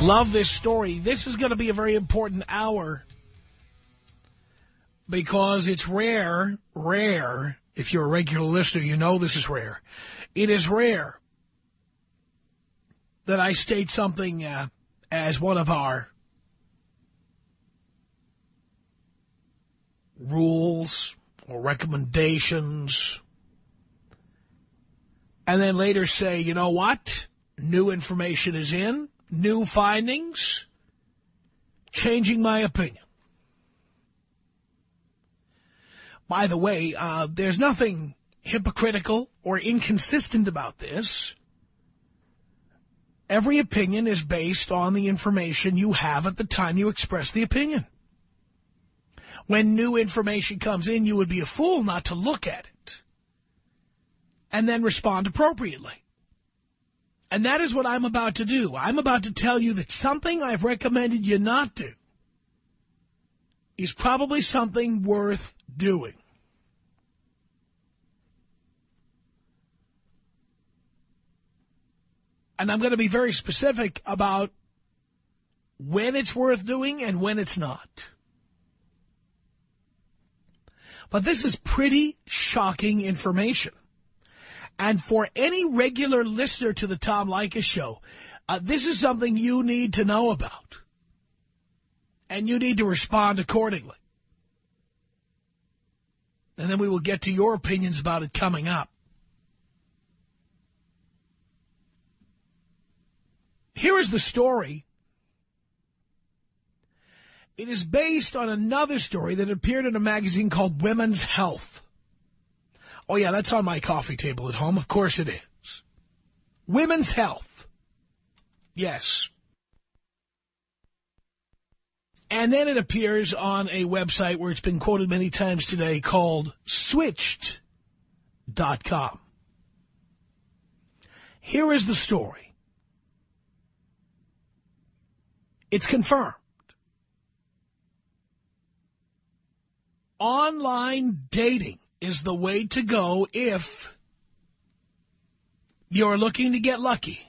Love this story. This is going to be a very important hour because it's rare. If you're a regular listener, you know this is rare. It is rare that I state something as one of our rules or recommendations, and then later say, you know what? New information is in, new findings, changing my opinion. By the way, there's nothing hypocritical or inconsistent about this. Every opinion is based on the information you have at the time you express the opinion. When new information comes in, you would be a fool not to look at it and then respond appropriately. And that is what I'm about to do. I'm about to tell you that something I've recommended you not do is probably something worth doing. And I'm going to be very specific about when it's worth doing and when it's not. But this is pretty shocking information. And for any regular listener to the Tom Leykis Show, this is something you need to know about. And you need to respond accordingly. And then we will get to your opinions about it coming up. Here is the story. It is based on another story that appeared in a magazine called Women's Health. Oh, yeah, that's on my coffee table at home. Of course it is. Women's Health. Yes. And then it appears on a website where it's been quoted many times today called Switched.com. Here is the story. It's confirmed. Online dating is the way to go if you're looking to get lucky.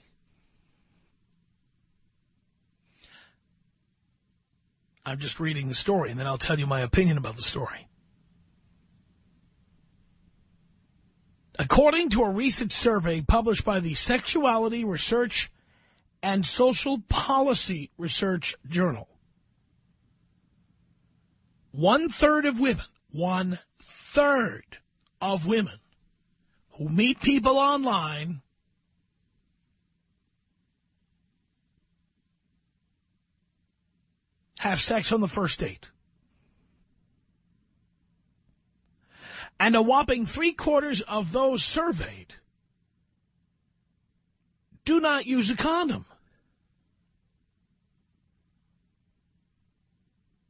I'm just reading the story, and then I'll tell you my opinion about the story. According to a recent survey published by the Sexuality Research and Social Policy Research Journal, 1/3 of women, 1/3 of women who meet people online have sex on the first date. And a whopping 3/4 of those surveyed do not use a condom.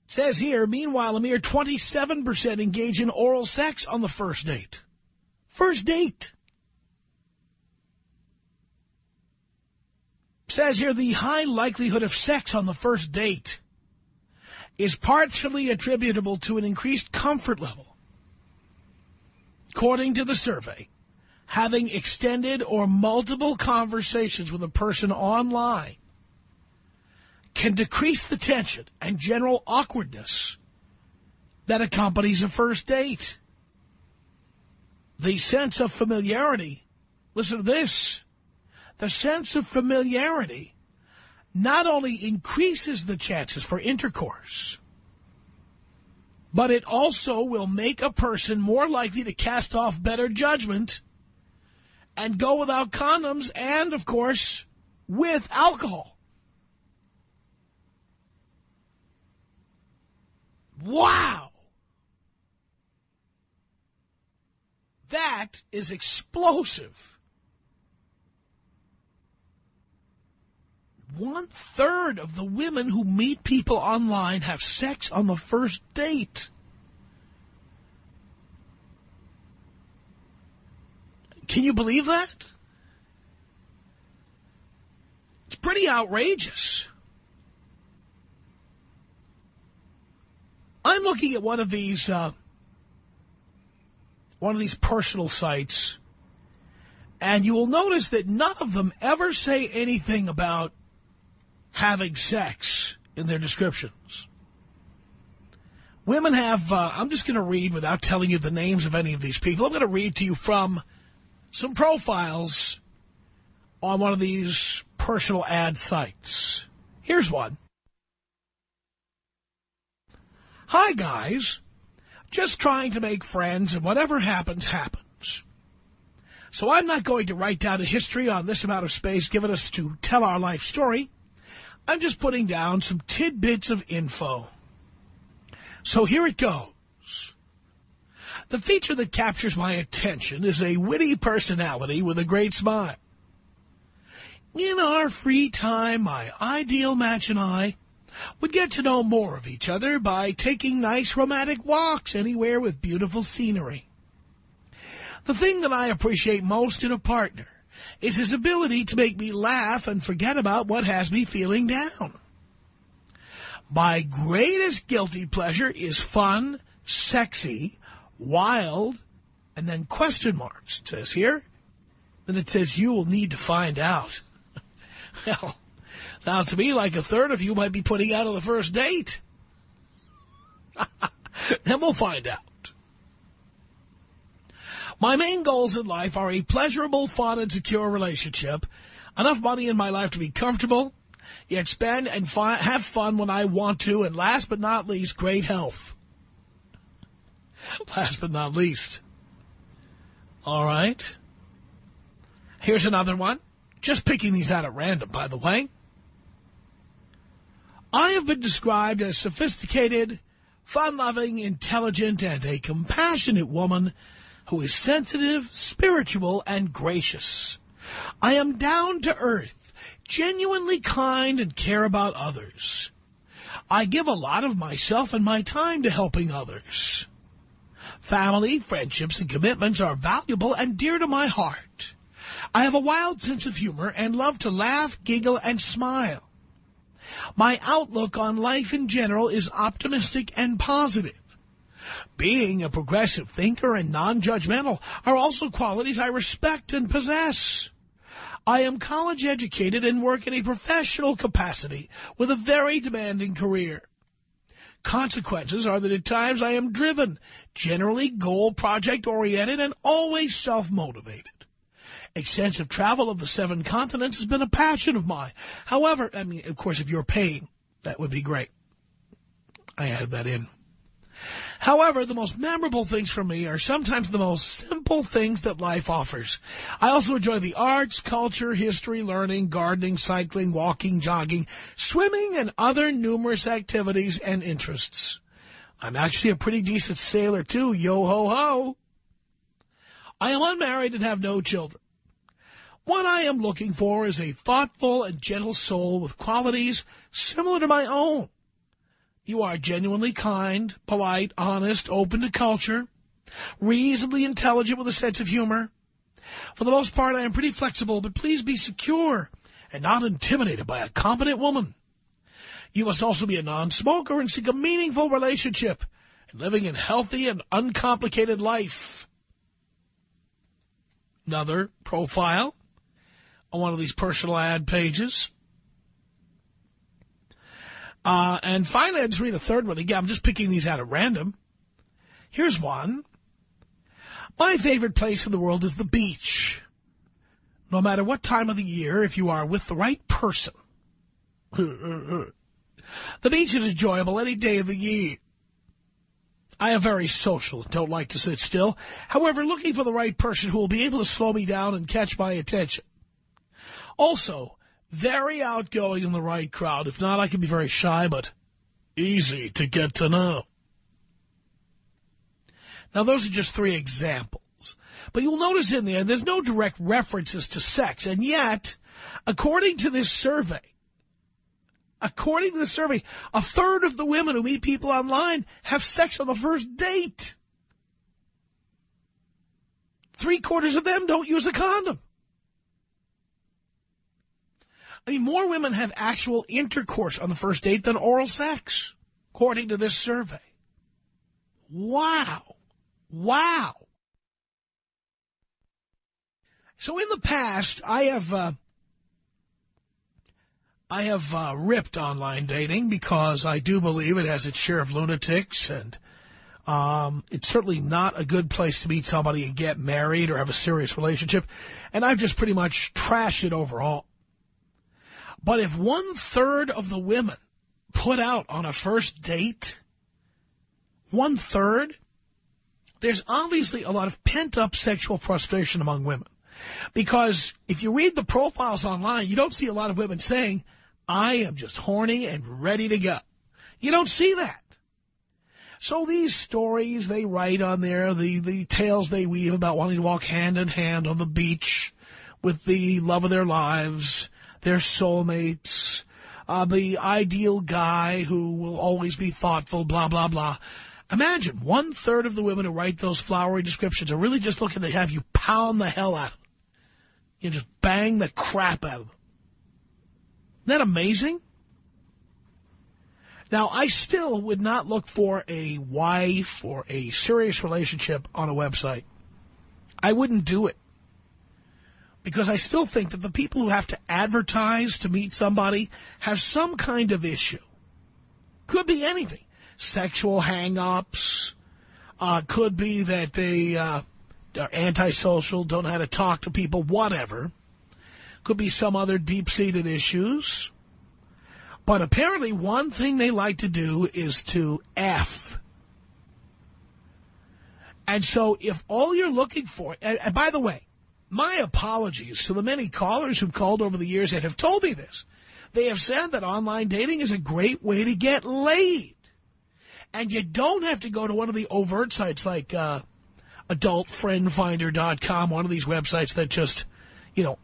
It says here, meanwhile, a mere 27% engage in oral sex on the first date. First date. It says here, the high likelihood of sex on the first date is partially attributable to an increased comfort level. According to the survey, having extended or multiple conversations with a person online can decrease the tension and general awkwardness that accompanies a first date. The sense of familiarity, listen to this, the sense of familiarity not only increases the chances for intercourse, but it also will make a person more likely to cast off better judgment and go without condoms and, of course, with alcohol. Wow! That is explosive. 1/3 of the women who meet people online have sex on the first date. Can you believe that? It's pretty outrageous. I'm looking at one of these personal sites, and you will notice that none of them ever say anything about having sex in their descriptions. Women have, I'm just going to read without telling you the names of any of these people. I'm going to read to you from some profiles on one of these personal ad sites. Here's one. Hi, guys. Just trying to make friends, and whatever happens, happens. So I'm not going to write down a history on this amount of space given us to tell our life story. I'm just putting down some tidbits of info. So here it goes. The feature that captures my attention is a witty personality with a great smile. In our free time, my ideal match and I would get to know more of each other by taking nice romantic walks anywhere with beautiful scenery. The thing that I appreciate most in a partner is his ability to make me laugh and forget about what has me feeling down. My greatest guilty pleasure is fun, sexy, wild, and then question marks, it says here. Then it says, you will need to find out. Well, sounds to me like a third of you might be putting out on the first date. Then we'll find out. My main goals in life are a pleasurable, fun, and secure relationship, enough money in my life to be comfortable, yet spend and have fun when I want to, and last but not least, great health. Last but not least. All right. Here's another one. Just picking these out at random, by the way. I have been described as sophisticated, fun-loving, intelligent, and a compassionate woman who is sensitive, spiritual, and gracious. I am down to earth, genuinely kind, and care about others. I give a lot of myself and my time to helping others. Family, friendships, and commitments are valuable and dear to my heart. I have a wild sense of humor and love to laugh, giggle, and smile. My outlook on life in general is optimistic and positive. Being a progressive thinker and non-judgmental are also qualities I respect and possess. I am college-educated and work in a professional capacity with a very demanding career. Consequences are that at times I am driven, generally goal project-oriented, and always self-motivated. Extensive travel of the 7 continents has been a passion of mine. However, I mean, of course, if you're paying, that would be great. I added that in. However, the most memorable things for me are sometimes the most simple things that life offers. I also enjoy the arts, culture, history, learning, gardening, cycling, walking, jogging, swimming, and other numerous activities and interests. I'm actually a pretty decent sailor, too. Yo-ho-ho. I am unmarried and have no children. What I am looking for is a thoughtful and gentle soul with qualities similar to my own. You are genuinely kind, polite, honest, open to culture, reasonably intelligent with a sense of humor. For the most part, I am pretty flexible, but please be secure and not intimidated by a competent woman. You must also be a non-smoker and seek a meaningful relationship and living a healthy and uncomplicated life. Another profile on one of these personal ad pages. And finally, I'll just read a third one. Again, I'm just picking these out at random. Here's one. My favorite place in the world is the beach. No matter what time of the year, if you are with the right person. The beach is enjoyable any day of the year. I am very social and don't like to sit still. However, looking for the right person who will be able to slow me down and catch my attention. Also, very outgoing in the right crowd. If not, I can be very shy, but easy to get to know. Now, those are just 3 examples. But you'll notice in there, there's no direct references to sex. And yet, according to this survey, a third of the women who meet people online have sex on the first date. 3/4 of them don't use a condom. I mean, more women have actual intercourse on the first date than oral sex, according to this survey. Wow. Wow. So in the past, I have I have ripped online dating because I do believe it has its share of lunatics, and it's certainly not a good place to meet somebody and get married or have a serious relationship, and I've just pretty much trashed it overall. But if 1/3 of the women put out on a first date, 1/3, there's obviously a lot of pent-up sexual frustration among women. Because if you read the profiles online, you don't see a lot of women saying, I am just horny and ready to go. You don't see that. So these stories they write on there, the tales they weave about wanting to walk hand in hand on the beach with the love of their lives, their soulmates, the ideal guy who will always be thoughtful, blah, blah, blah. Imagine 1/3 of the women who write those flowery descriptions are really just looking to have you pound the hell out of them. You just bang the crap out of them. Isn't that amazing? Now, I still would not look for a wife or a serious relationship on a website. I wouldn't do it. Because I still think that the people who have to advertise to meet somebody have some kind of issue. Could be anything. Sexual hang-ups. Could be that they are antisocial, don't know how to talk to people, whatever. Could be some other deep-seated issues. But apparently one thing they like to do is to F. And so if all you're looking for, and by the way, my apologies to the many callers who've called over the years that have told me this. They have said that online dating is a great way to get laid. And you don't have to go to one of the overt sites like adultfriendfinder.com, one of these websites that just,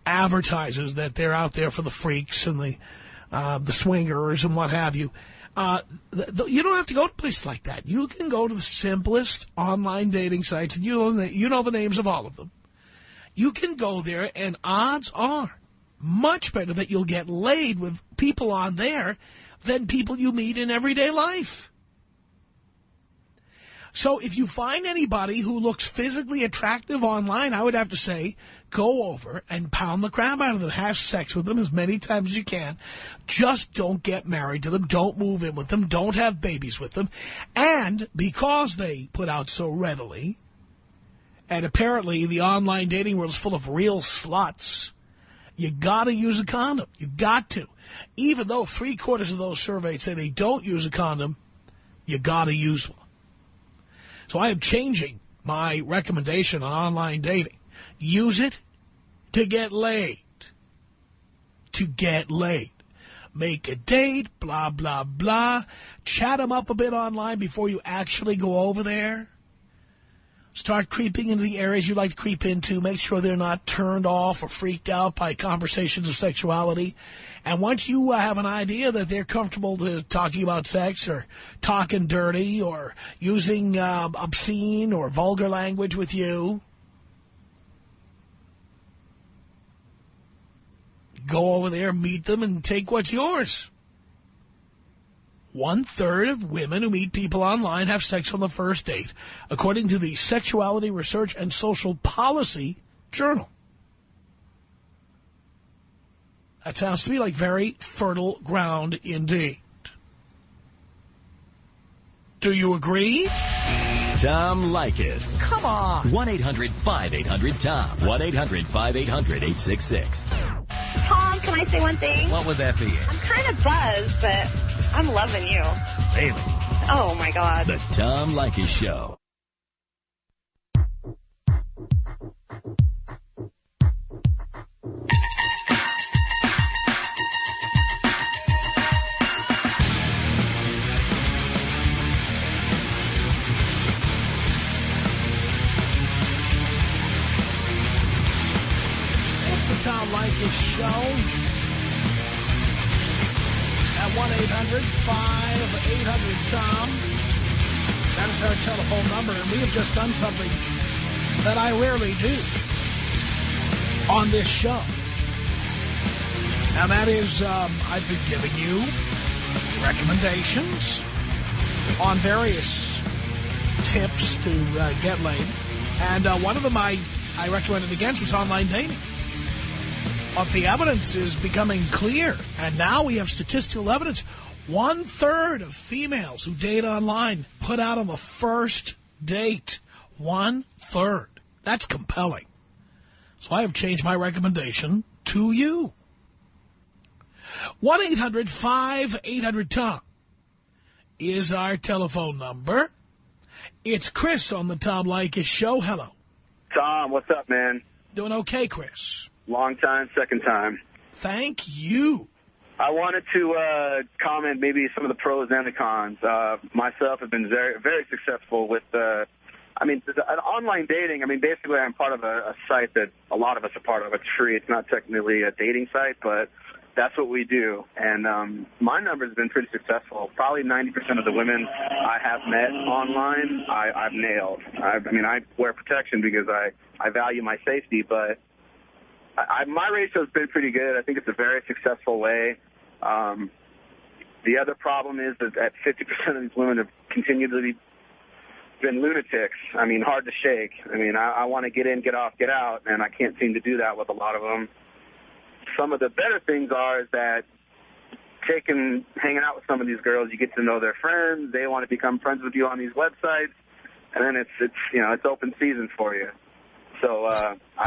advertises that they're out there for the freaks and the swingers and what have you. You don't have to go to places like that. You can go to the simplest online dating sites, and you know the names of all of them. You can go there, and odds are much better that you'll get laid with people on there than people you meet in everyday life. So if you find anybody who looks physically attractive online, I would have to say, go over and pound the crap out of them. Have sex with them as many times as you can. Just don't get married to them. Don't move in with them. Don't have babies with them. And because they put out so readily, and apparently the online dating world is full of real sluts, you got to use a condom. You got to. Even though 3/4 of those surveys say they don't use a condom, you got to use one. So I am changing my recommendation on online dating. Use it to get laid. To get laid. Make a date, blah, blah, blah. Chat them up a bit online before you actually go over there. Start creeping into the areas you like to creep into. Make sure they're not turned off or freaked out by conversations of sexuality. And once you have an idea that they're comfortable to talking about sex or talking dirty or using obscene or vulgar language with you, go over there, meet them, and take what's yours. 1/3 of women who meet people online have sex on the first date, according to the Sexuality Research and Social Policy Journal. That sounds to me like very fertile ground indeed. Do you agree? Tom Leykis. Come on. 1-800-5800-TOM. 1-800-5800-866. Tom, can I say one thing? What would that be? I'm kind of buzzed, but I'm loving you. Really? Oh, my God. The Tom Leykis Show. Tom Leykis Show at 1-800-5800-TOM. That is our telephone number, and we have just done something that I rarely do on this show. And that is I've been giving you recommendations on various tips to get laid. And one of them I recommended against was online dating. But the evidence is becoming clear, and now we have statistical evidence. 1/3 of females who date online put out on the first date. 1/3. That's compelling. So I have changed my recommendation to you. 1-800-5800-TOM is our telephone number. It's Chris on the Tom Leykis Show. Hello. Tom, what's up, man? Doing okay, Chris. Long time, second time. Thank you. I wanted to comment maybe some of the pros and the cons. Myself have been very, very successful with, online dating. I mean, basically I'm part of a site that a lot of us are part of. It's free. It's not technically a dating site, but that's what we do. And my numbers have been pretty successful. Probably 90% of the women I have met online, I've nailed. I wear protection because I value my safety, but my ratio has been pretty good. I think it's a very successful way. The other problem is that 50% of these women have continually been lunatics. I mean, hard to shake. I mean, I want to get in, get off, get out, and I can't seem to do that with a lot of them. Some of the better things are is that hanging out with some of these girls, you get to know their friends. They want to become friends with you on these websites, and then it's open season for you. So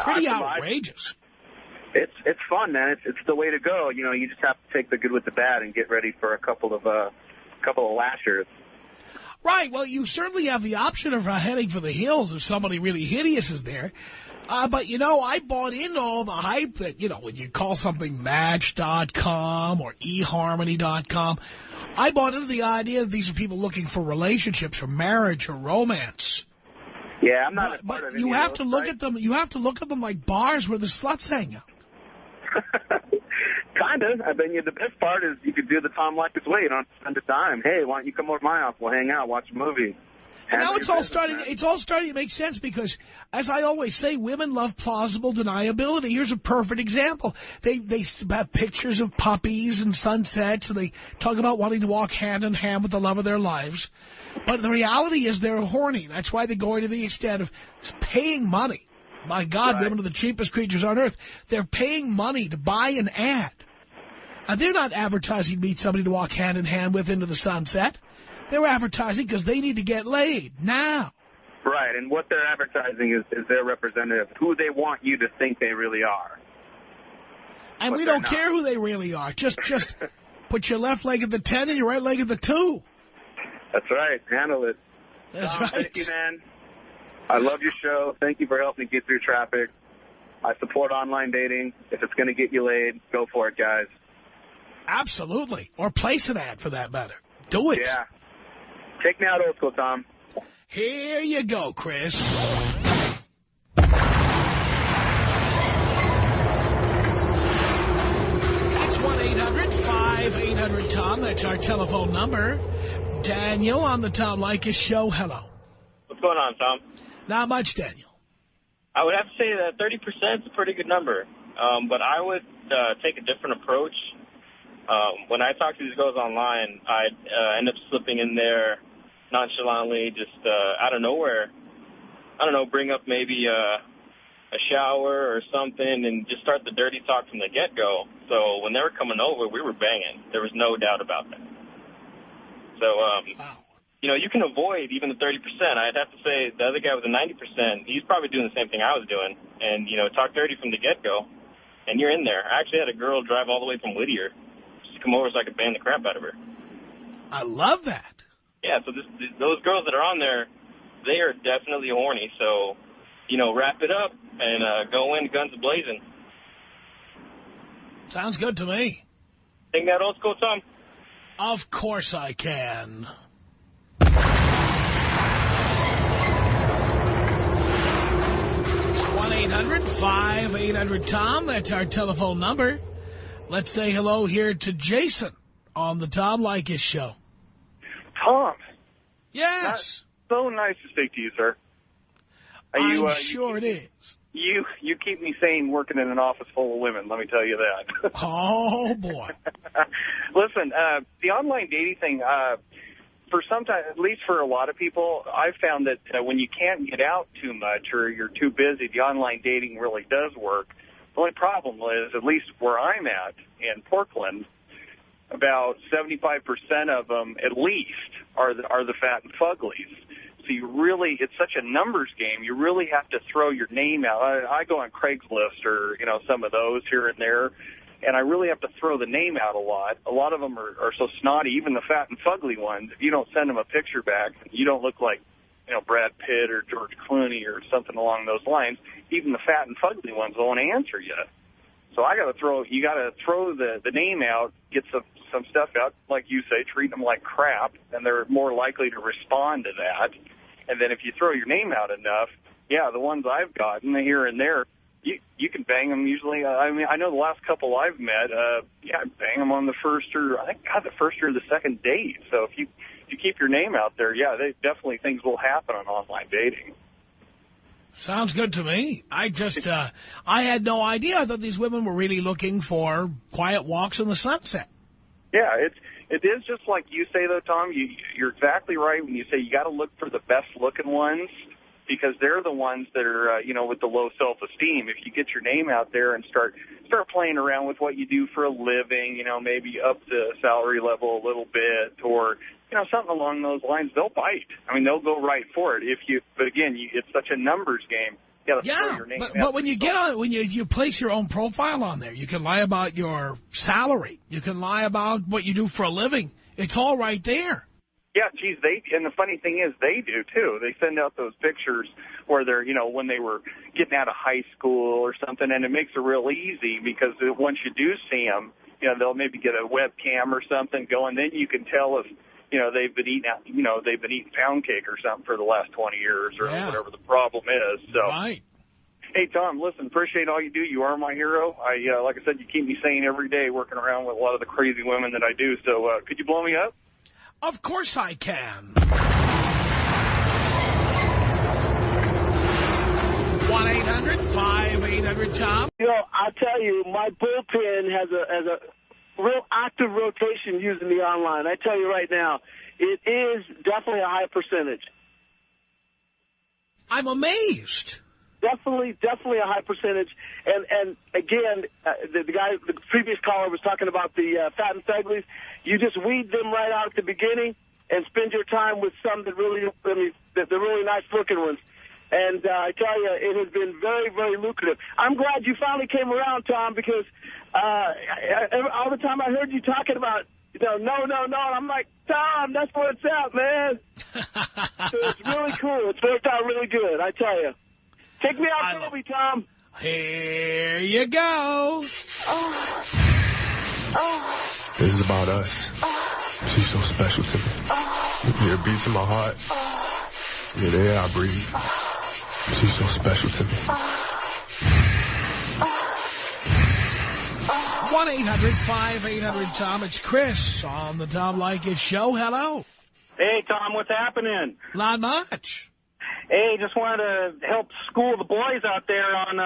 pretty outrageous. It's fun, man. It's the way to go. You know, you just have to take the good with the bad and get ready for a couple of lashers. Right. Well, you certainly have the option of heading for the hills if somebody really hideous is there. But, I bought into all the hype that, when you call something Match.com or eHarmony.com, I bought into the idea that these are people looking for relationships or marriage or romance. Yeah, I'm not a part of it. You have to look at them. You have to look at them like bars where the sluts hang out. Kind of. I mean, the best part is you could do the Tom Leykis way. You don't spend the time. Hey, why don't you come over to my house? We'll hang out, watch a movie. And now it's all starting to make sense because, as I always say, women love plausible deniability. Here's a perfect example. They have pictures of puppies and sunsets, and they talk about wanting to walk hand in hand with the love of their lives. But the reality is they're horny. That's why they go to the extent of paying money. My God, right. Women are the cheapest creatures on earth. They're paying money to buy an ad. And they're not advertising to meet somebody to walk hand in hand with into the sunset. They're advertising because they need to get laid now. Right, and what they're advertising is their representative, who they want you to think they really are. And we don't care who they really are. Just put your left leg at the 10 and your right leg at the 2. That's right. Handle it. That's Tom, right. Thank you, man. I love your show. Thank you for helping me get through traffic. I support online dating. If it's going to get you laid, go for it, guys. Absolutely. Or place an ad, for that matter. Do it. Yeah. Take me out old school, Tom. Here you go, Chris. It's 1-800-5800-TOM. That's our telephone number. Daniel on the Tom Leykis Show. Hello. What's going on, Tom? Not much, Daniel. I would have to say that 30% is a pretty good number, but I would take a different approach. When I talk to these girls online, I'd end up slipping in there nonchalantly, just out of nowhere. I don't know, bring up maybe a shower or something and just start the dirty talk from the get-go. So when they were coming over, we were banging. There was no doubt about that. So, Wow. You can avoid even the 30%. I'd have to say the other guy with the 90%, he's probably doing the same thing I was doing. And, talk dirty from the get-go, and you're in there. I actually had a girl drive all the way from Whittier just to come over so I could bang the crap out of her. I love that. Yeah, so those girls that are on there, they are definitely horny. So, wrap it up and go in guns blazing. Sounds good to me. Think that old school, Tom? Of course I can. It's 1-800-5800-TOM. That's our telephone number. Let's say hello here to Jason on the Tom Leykis Show. Tom. Yes. So nice to speak to you, sir. I'm sure it is. You keep me sane working in an office full of women, let me tell you that. Oh, boy. Listen, the online dating thing, for sometimes, at least for a lot of people, I've found that when you can't get out too much or you're too busy, the online dating really does work. only problem is, at least where I'm at in Portland, about 75% of them, at least, are the fat and fuglies. So it's such a numbers game. You really have to throw your name out. I go on Craigslist or, some of those here and there, and I really have to throw the name out a lot. A lot of them are so snotty, even the fat and fugly ones. If you don't send them a picture back, you don't look like, Brad Pitt or George Clooney or something along those lines. Even the fat and fugly ones won't answer you. So you got to throw the name out, get some stuff out, like you say, treat them like crap, and they're more likely to respond to that. And then if you throw your name out enough, the ones I've gotten here and there, you can bang them usually. I know the last couple I've met, I bang them on the first or the second date. So if you keep your name out there, definitely things will happen on online dating. Sounds good to me. I just, I had no idea. I thought these women were really looking for quiet walks in the sunset. Yeah, it is just like you say, though, Tom. You're exactly right when you say you got to look for the best-looking ones, because they're the ones that are, with the low self-esteem. If you get your name out there and start playing around with what you do for a living, maybe up the salary level a little bit, or something along those lines, they'll bite. They'll go right for it. But again, it's such a numbers game. You gotta throw your name out. But when you you place your own profile on there, you can lie about your salary. You can lie about what you do for a living. It's all right there. Yeah, geez, and the funny thing is they do, too. They send out those pictures where they're, when they were getting out of high school or something, and it makes it real easy because once you do see them, they'll maybe get a webcam or something going. Then you can tell if, they've been eating pound cake or something for the last 20 years or whatever the problem is. So, right. Hey, Tom, listen, appreciate all you do. You are my hero. Like I said, you keep me sane every day working around with a lot of the crazy women that I do. So could you blow me up? Of course I can. 1-800-5800-TOM. I'll tell you, my bullpen has a real active rotation using the online. I tell you right now, it is definitely a high percentage. I'm amazed. Definitely a high percentage. And again, the previous caller was talking about the fat and fuglies. You just weed them right out at the beginning and spend your time with some that the really nice looking ones. And I tell you, it has been very, very lucrative. I'm glad you finally came around, Tom, because all the time I heard you talking about, no. And I'm like, Tom, that's where it's at, man. So it's really cool. It's worked out really good, I tell you. Take me out, baby, Tom. Here you go. This is about us. She's so special to me. Yeah, it beats in my heart. Yeah, the air I breathe. She's so special to me. 1-800-5800-TOM. It's Chris on the Tom Leykis Show. Hello. Hey, Tom, what's happening? Not much. Hey, just wanted to help school the boys out there on,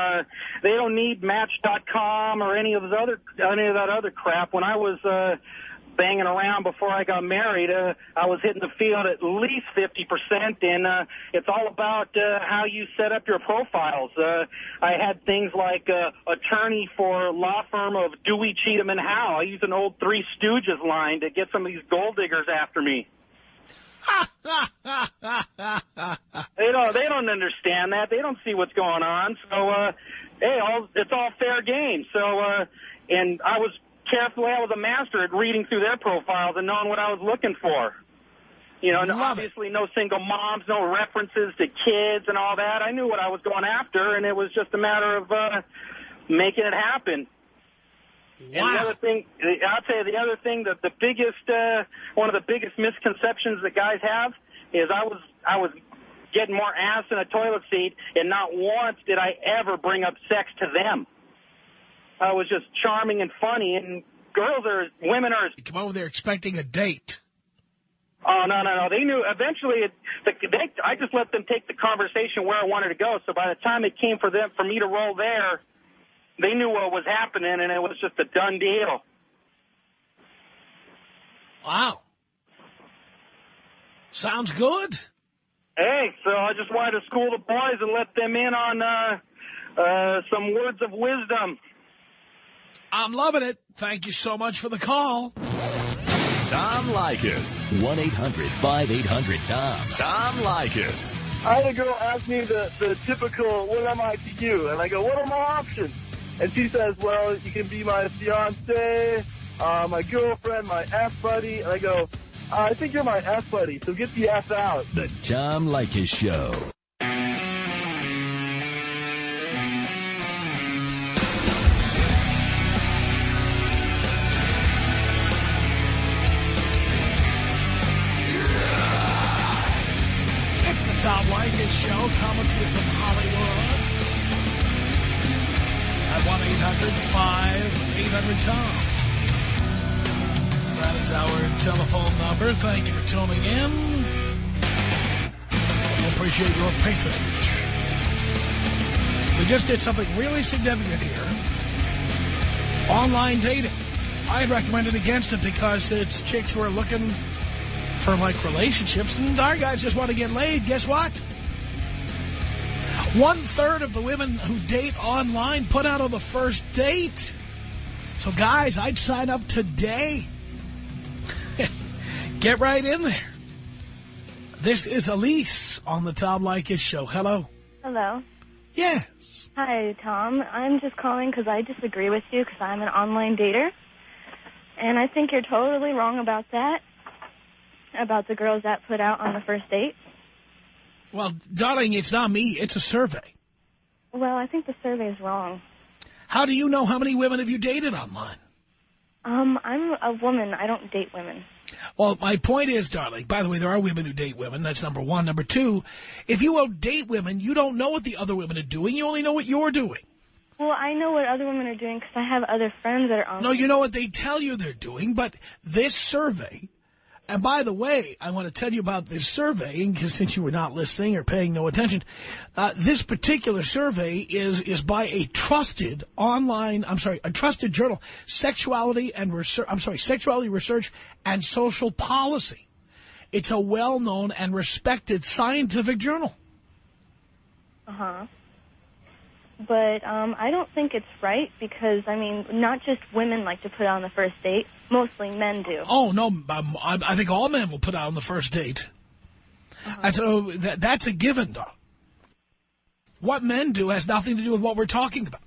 they don't need Match.com or any of that other crap. When I was banging around before I got married, I was hitting the field at least 50%, and it's all about how you set up your profiles. I had things like attorney for law firm of Dewey, Cheatham, and Howe. I used an old Three Stooges line to get some of these gold diggers after me. They don't understand that. They don't see what's going on. So, hey, it's all fair game. So, and I was careful. I was a master at reading through their profiles and knowing what I was looking for. And obviously no single moms, no references to kids and all that. I knew what I was going after, and it was just a matter of making it happen. Wow. And the other thing, I'll tell you, the other thing, that the biggest, one of the biggest misconceptions that guys have is I was getting more ass in a toilet seat, and not once did I ever bring up sex to them. I was just charming and funny, and women are... You come over there expecting a date. Oh, no. They knew eventually, I just let them take the conversation where I wanted to go, so by the time it came for me to roll there, they knew what was happening, and it was just a done deal. Wow. Sounds good. Hey, so I just wanted to school the boys and let them in on some words of wisdom. I'm loving it. Thank you so much for the call. Tom Leykis. 1-800-5800-TOM. Tom Leykis. I had a girl ask me the typical, what am I to you? And I go, what are my options? And she says, well, you can be my fiance, my girlfriend, my F buddy. And I go, I think you're my F buddy, so get the F out. The Tom Leykis Show. Tom Leykis Show, coming to you from Hollywood at 1-800-5800-TOM. That is our telephone number. Thank you for tuning in. We appreciate your patronage. We just did something really significant here. Online dating. I had recommended against it because it's chicks who are looking for, like, relationships, and our guys just want to get laid. Guess what? 1/3 of the women who date online put out on the first date. So, guys, I'd sign up today. Get right in there. This is Elise on the Tom Leykis Show. Hello. Hello. Yes. Hi, Tom. I'm just calling because I disagree with you because I'm an online dater, and I think you're totally wrong about that. About the girls that put out on the first date? Well, darling, it's not me. It's a survey. Well, I think the survey is wrong. How do you know how many women have you dated online? I'm a woman. I don't date women. Well, my point is, darling, by the way, there are women who date women. That's number one. Number two, if you will date women, you don't know what the other women are doing. You only know what you're doing. Well, I know what other women are doing because I have other friends that are online. No, you know what they tell you they're doing, but this survey... And by the way, I want to tell you about this survey, because since you were not listening or paying no attention, this particular survey is by a trusted a trusted journal, Sexuality Research and Social Policy. It's a well-known and respected scientific journal. Uh-huh. But I don't think it's right because, I mean, not just women like to put out on the first date. Mostly men do. Oh, no. I think all men will put out on the first date. And so that's a given, though. What men do has nothing to do with what we're talking about.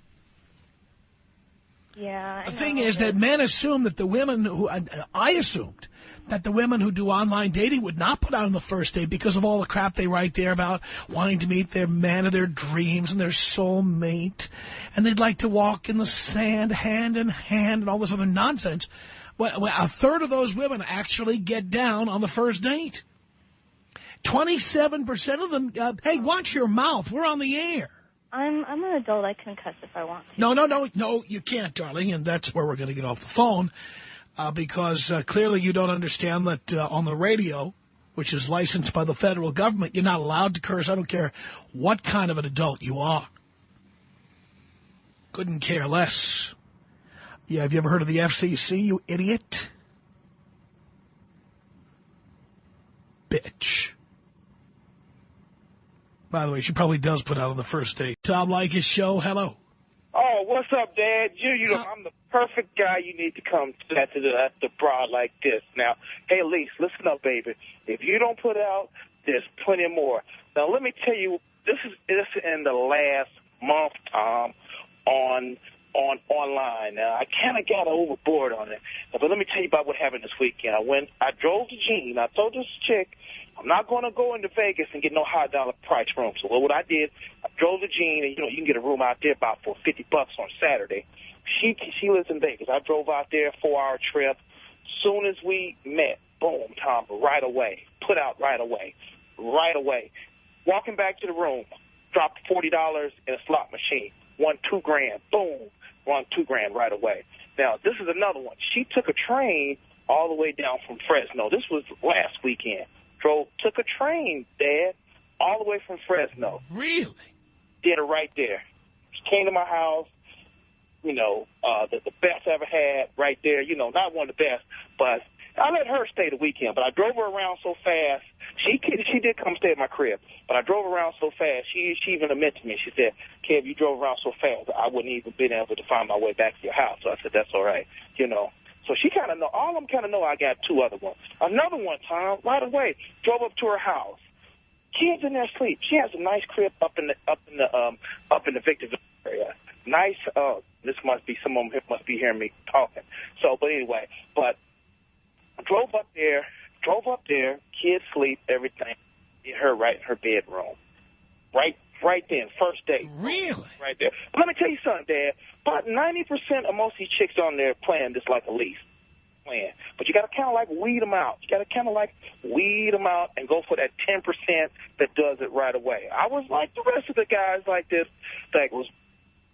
Yeah. The thing is that men assume that the women who... I assumed that the women who do online dating would not put out on the first date because of all the crap they write there about wanting to meet their man of their dreams and their soulmate. And they'd like to walk in the sand hand in hand and all this other nonsense. Well, 1/3 of those women actually get down on the first date. 27% of them... hey, watch your mouth. We're on the air. I'm an adult. I can cuss if I want to. No, you can't, darling. And that's where we're going to get off the phone. Because clearly you don't understand that on the radio, which is licensed by the federal government, you're not allowed to curse. I don't care what kind of an adult you are. Couldn't care less. Yeah, have you ever heard of the FCC, you idiot? Bitch. By the way, she probably does put out on the first date. Tom Leykis Show, hello. Oh, what's up, Dad? You know, I'm the perfect guy you need to come to the broad like this. Now, hey, Elise, listen up, baby. If you don't put out, there's plenty more. Now, let me tell you, this is in the last month, Tom, on online. Now, I kind of got overboard on it. But let me tell you about what happened this weekend. I drove to Gene. I told this chick, I'm not going to go into Vegas and get no high dollar price room. So what I did, I drove to Gene, and, you know, you can get a room out there about for $50 on Saturday. She lives in Vegas. I drove out there, 4-hour trip. Soon as we met, boom, Tom, right away. Put out right away. Right away. Walking back to the room, dropped $40 in a slot machine. Won $2,000. Boom. Won $2,000 right away. Now, this is another one. She took a train all the way down from Fresno. This was last weekend. Took a train, Dad, all the way from Fresno. Really? Did it right there. She came to my house, you know, the best I ever had right there. You know, not one of the best, but I let her stay the weekend. But I drove her around so fast She did come stay at my crib, but I drove around so fast. She even admitted to me. She said, Kev, you drove around so fast, I wouldn't even been able to find my way back to your house. So I said, that's all right, you know. So she kind of know. All of them kind of know I got two other ones. Another one time, right away, drove up to her house. Kids in there asleep. She has a nice crib up in the Victorville area. Nice. This must be some of them must be hearing me talking. So, but anyway, drove up there. Kids sleep, everything. Get her right in her bedroom. Right then, first date. Really? Right there. But let me tell you something, Dad. About 90% of most of these chicks on there playing this like a lease. But you got to kind of like weed them out. You got to kind of like weed them out and go for that 10% that does it right away. I was like the rest of the guys like this. That was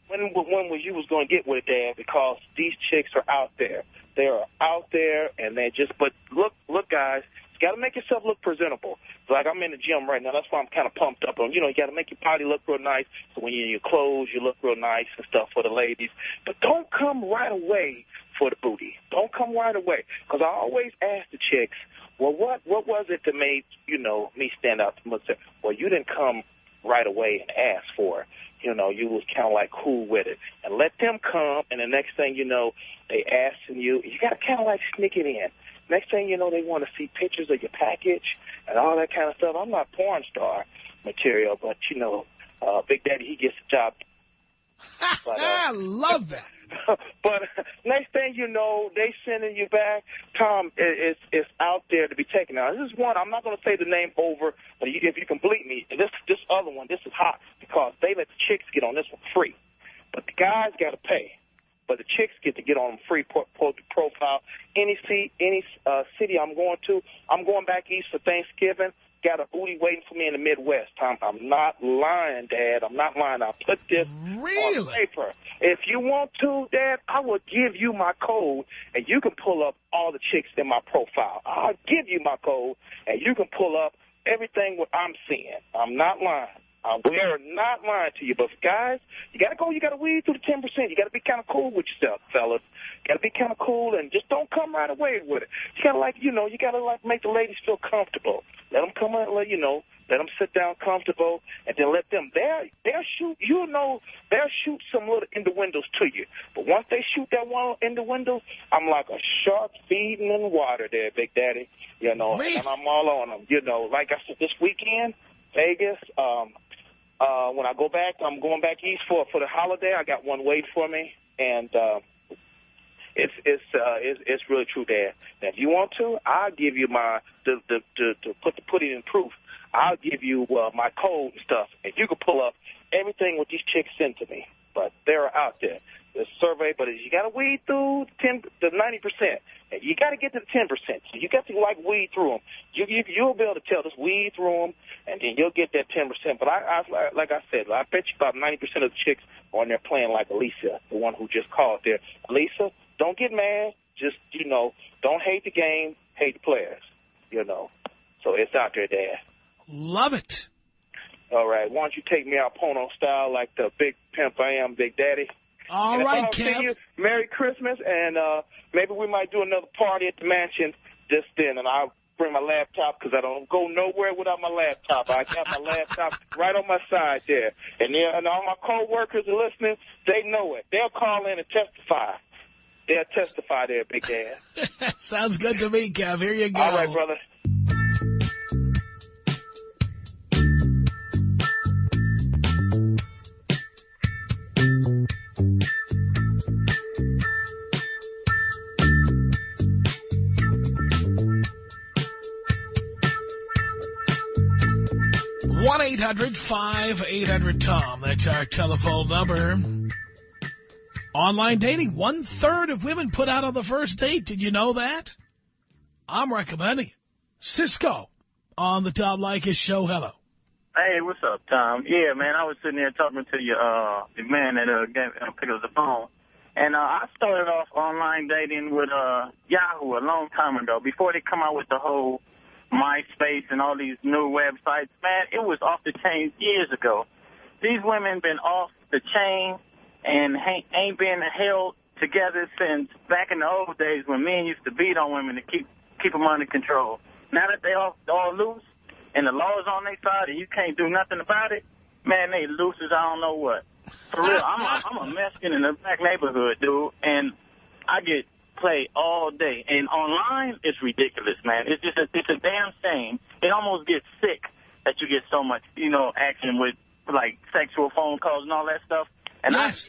when was you was going to get with it, Dad? Because these chicks are out there. They are out there, and they just. But look, guys. You got to make yourself look presentable. Like I'm in the gym right now. That's why I'm kind of pumped up on. You know, you got to make your body look real nice. So when you're in your clothes, you look real nice and stuff for the ladies. But don't come right away for the booty. Don't come right away. Because I always ask the chicks, well, what was it that made, you know, me stand out to myself? Well, you didn't come right away and ask for it. You know, you was kind of like cool with it. And let them come, and the next thing you know, they asking you. You got to kind of like sneak it in. Next thing you know, they want to see pictures of your package and all that kind of stuff. I'm not porn star material, but, you know, Big Daddy, he gets the job. But, I love that. But next thing you know, they sending you back. Tom, it's out there to be taken. Now, this is one, I'm not going to say the name over, but if you can bleep me, this other one, this is hot because they let the chicks get on this one free. But the guys got to pay. But the chicks get to get on free profile. Any city I'm going to, I'm going back east for Thanksgiving. Got a booty waiting for me in the Midwest, Tom. I'm not lying, Dad. I'm not lying. I'll put this on paper. If you want to, Dad, I will give you my code, and you can pull up all the chicks in my profile. I'll give you my code, and you can pull up everything what I'm seeing. I'm not lying. We are not lying to you, but guys, you got to weed through the 10%. You got to be kind of cool with yourself, fellas. You got to be kind of cool and just don't come right away with it. You got to you got to make the ladies feel comfortable. Let them come in, let them sit down comfortable, and then let them, they'll shoot, they'll shoot some little innuendos to you. But once they shoot that one innuendos, I'm like a shark feeding in water there, Big Daddy, and I'm all on them. Like I said, this weekend, Vegas, when I go back, I'm going back east for the holiday. I got one wait for me, and it's really true, Dad. Now, if you want to, I'll give you to put it in proof. I'll give you my code and stuff, and you can pull up everything what these chicks send to me. But they're out there. There's a survey, but you got to weed through the 90%. And you got to get to the 10%. So you got to weed through them. You'll be able to tell, just weed through them, and then you'll get that 10%. But like I said, I bet you about 90% of the chicks are on there playing like Alicia, the one who just called there. Alicia, don't get mad. Just, don't hate the game, hate the players, So it's out there, Dad. Love it. All right. Why don't you take me out porno style like the big pimp I am, Big Daddy? All right, Kev. See you. Merry Christmas, and maybe we might do another party at the mansion just then, and I'll bring my laptop because I don't go nowhere without my laptop. I got my laptop right on my side there. And all my co-workers are listening. They know it. They'll call in and testify. They'll testify there, Big Dad. Sounds good to me, Kev. Here you go. All right, brother. One 800-5800-TOM. That's our telephone number. Online dating. 1/3 of women put out on the first date. Did you know that? I'm recommending it. Cisco on the Tom Leykis Show. Hello. Hey, what's up, Tom? Yeah, man, I was sitting there talking to you, the man that picked up the phone. And I started off online dating with Yahoo a long time ago, before they come out with the whole MySpace and all these new websites. Man, it was off the chain years ago. These women been off the chain and ain't been held together since back in the old days when men used to beat on women to keep them under control. Now that they all loose, and the law is on their side and you can't do nothing about it, man, they loose as I don't know what. For real, I'm a Mexican in a black neighborhood, dude, and I get played all day. And online, it's ridiculous, man. It's a damn shame. It almost gets sick that you get so much, action with, like, sexual phone calls and all that stuff. And yes.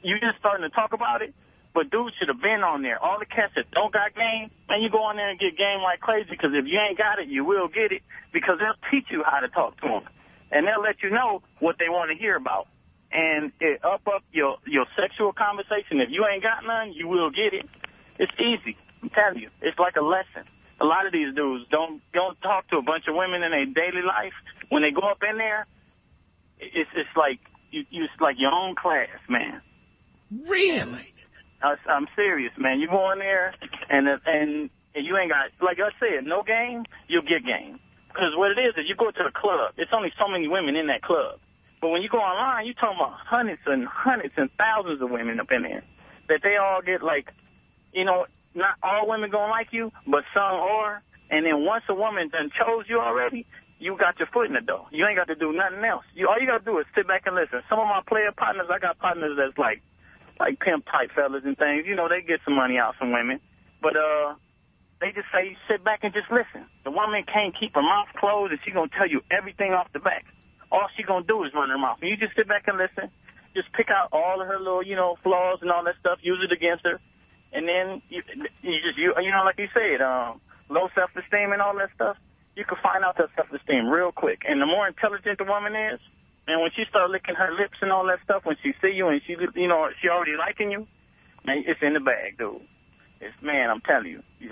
You just starting to talk about it, but dudes should have been on there. All the cats that don't got game, man, you go on there and get game like crazy, because if you ain't got it, you will get it, because they'll teach you how to talk to them. And they'll let you know what they want to hear about. And it up your sexual conversation. If you ain't got none, you will get it. It's easy. I'm telling you. It's like a lesson. A lot of these dudes don't talk to a bunch of women in their daily life. When they go up in there, it's like it's like your own class, man. Really? I'm serious, man. You go in there and you ain't got, like I said, no game, you'll get game. Because what it is you go to the club. It's only so many women in that club. But when you go online, you're talking about hundreds and thousands of women up in there. That they all get, like, not all women gonna like you, but some are. And then once a woman done chose you already, you got your foot in the door. You ain't got to do nothing else. All you got to do is sit back and listen. Some of my player partners, I got partners that's like pimp-type fellas and things. They get some money out from women. But they just say, sit back and just listen. The woman can't keep her mouth closed, and she going to tell you everything off the back. All she going to do is run her mouth. And you just sit back and listen. Just pick out all of her little, flaws and all that stuff. Use it against her. And then, like you said, low self-esteem and all that stuff, you can find out that self-esteem real quick. And the more intelligent the woman is, and when she start licking her lips and all that stuff, when she see you and she already liking you, man, it's in the bag, dude. Man, I'm telling you, you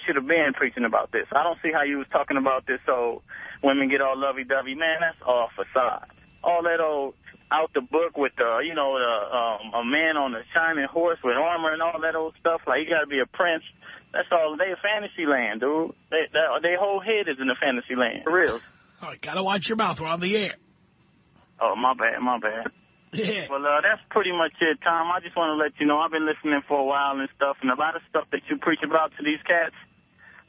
should have been preaching about this. I don't see how you was talking about this, so women get all lovey-dovey. Man, that's all facade. All that old out the book with a man on a shining horse with armor and all that old stuff. Like, you got to be a prince. That's all. They a fantasy land, dude. Their whole head is in a fantasy land. For real. All right, got to watch your mouth. We're on the air. Oh, my bad. Yeah. Well, that's pretty much it, Tom. I just want to let you know I've been listening for a while and stuff, and a lot of stuff that you preach about to these cats,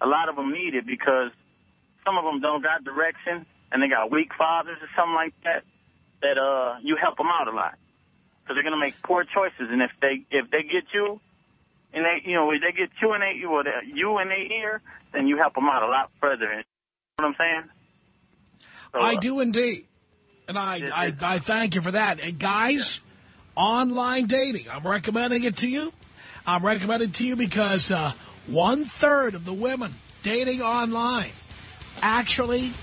a lot of them need it because some of them don't got direction, and they got weak fathers or something like that, you help them out a lot. Because they're going to make poor choices, and if they get you, and if they get you in their ear, then you help them out a lot further. You know what I'm saying? So, I do indeed. And I thank you for that. And guys, online dating, I'm recommending it to you. I'm recommending it to you because 1/3 of the women dating online actually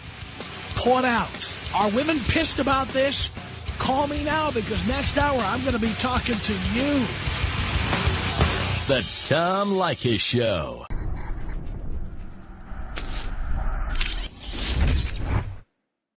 point out. Are women pissed about this? Call me now, because next hour I'm going to be talking to you. The Tom Leykis Show.